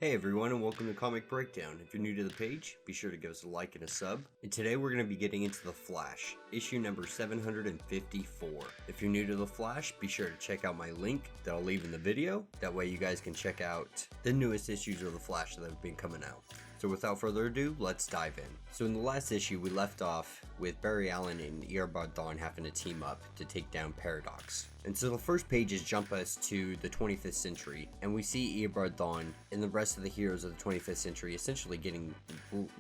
Hey everyone, and welcome to Comic Breakdown. If you're new to the page, be sure to give us a like and a sub. And today we're going to be getting into The Flash, issue number 754. If you're new to The Flash, be sure to check out my link that I'll leave in the video. That way you guys can check out the newest issues of The Flash that have been coming out. So without further ado, let's dive in. So in the last issue, we left off with Barry Allen and Eobard Thawne having to team up to take down Paradox. And so the first pages jump us to the 25th century, and we see Eobard Thawne and the rest of the heroes of the 25th century essentially getting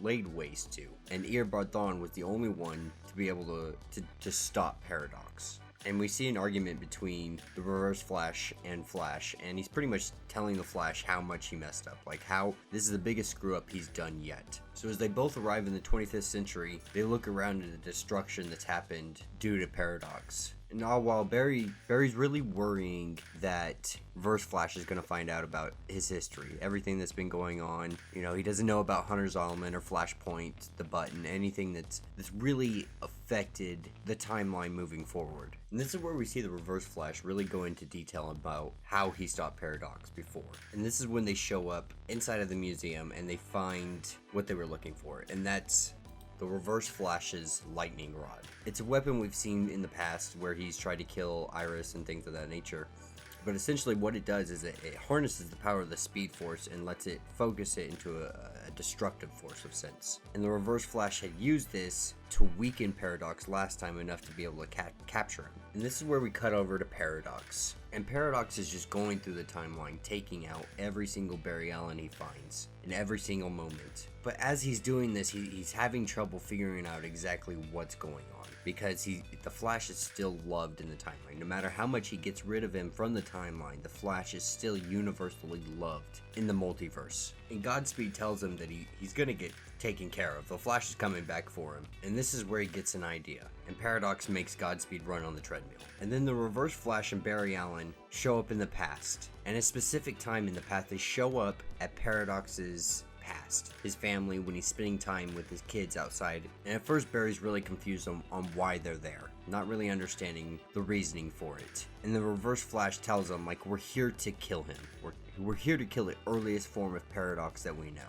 laid waste to. And Eobard Thawne was the only one to be able to stop Paradox. And we see an argument between the Reverse Flash, and he's pretty much telling the Flash how much he messed up, like how this is the biggest screw up he's done yet. So as they both arrive in the 25th century, they look around at the destruction that's happened due to Paradox. And all while Barry's really worrying that Reverse Flash is going to find out about his history, everything that's been going on. You know, he doesn't know about Hunter's Element or Flashpoint, the Button, anything that's really affected the timeline moving forward. And this is where we see the Reverse Flash really go into detail about how he stopped Paradox before. And this is when they show up inside of the museum and they find what they were looking for, and that's the Reverse Flash's lightning rod. It's a weapon we've seen in the past where he's tried to kill Iris and things of that nature. But essentially what it does is it harnesses the power of the Speed Force and lets it focus it into a destructive force of sense. And the Reverse Flash had used this to weaken Paradox last time enough to be able to capture him. And this is where we cut over to Paradox. And Paradox is just going through the timeline, taking out every single Barry Allen he finds in every single moment. But as he's doing this, he's having trouble figuring out exactly what's going on, because the Flash is still loved in the timeline. No matter how much he gets rid of him from the timeline, the Flash is still universally loved in the multiverse. And Godspeed tells him that he's gonna get taken care of. The Flash is coming back for him. And this is where he gets an idea. And Paradox makes Godspeed run on the treadmill. And then the Reverse Flash and Barry Allen show up in the past. And a specific time in the past, they show up at Paradox's past, his family, when he's spending time with his kids outside. And at first Barry's really confused on why they're there, not really understanding the reasoning for it. And the Reverse Flash tells him, like, we're here to kill him. We're here to kill the earliest form of Paradox that we know.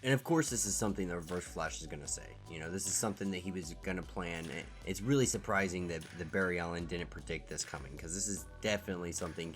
And of course this is something the Reverse Flash is going to say. You know, this is something that he was going to plan. It's really surprising that Barry Allen didn't predict this coming, because this is definitely something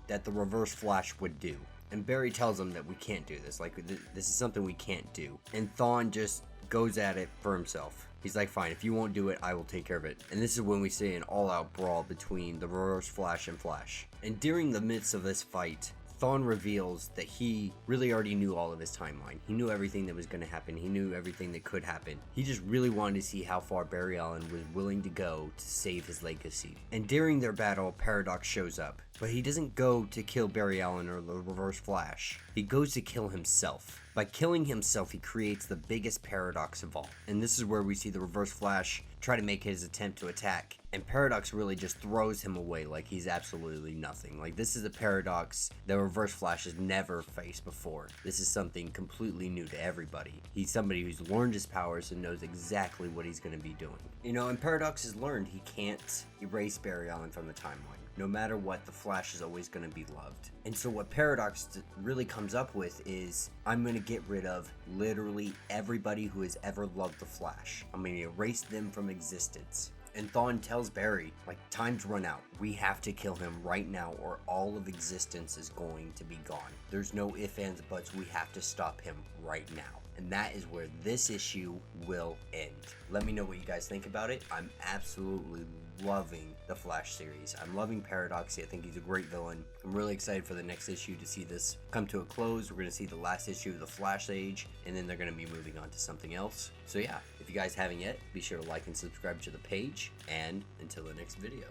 that the Reverse Flash would do. And Barry tells him that we can't do this, like this is something we can't do. And Thawne just goes at it for himself. He's like, fine, if you won't do it, I will take care of it. And this is when we see an all-out brawl between the Reverse Flash and Flash. And during the midst of this fight, Thawne reveals that he really already knew all of his timeline. He knew everything that was going to happen. He knew everything that could happen. He just really wanted to see how far Barry Allen was willing to go to save his legacy. And during their battle, Paradox shows up. But he doesn't go to kill Barry Allen or the Reverse Flash. He goes to kill himself. By killing himself, he creates the biggest paradox of all. And this is where we see the Reverse Flash try to make his attempt to attack. And Paradox really just throws him away like he's absolutely nothing. Like, this is a paradox that Reverse Flash has never faced before. This is something completely new to everybody. He's somebody who's learned his powers and knows exactly what he's going to be doing. You know, and Paradox has learned he can't erase Barry Allen from the timeline. No matter what, the Flash is always going to be loved. And so what Paradox really comes up with is, I'm going to get rid of literally everybody who has ever loved the Flash. I'm going to erase them from existence. And Thawne tells Barry, like, time's run out. We have to kill him right now or all of existence is going to be gone. There's no ifs, ands, buts. We have to stop him right now. And that is where this issue will end. Let me know what you guys think about it. I'm absolutely loving the Flash series. I'm loving Paradox. I think he's a great villain. I'm really excited for the next issue to see this come to a close. We're going to see the last issue of the Flash Age, and then they're going to be moving on to something else. So yeah, if you guys haven't yet, be sure to like and subscribe to the page, and until the next video.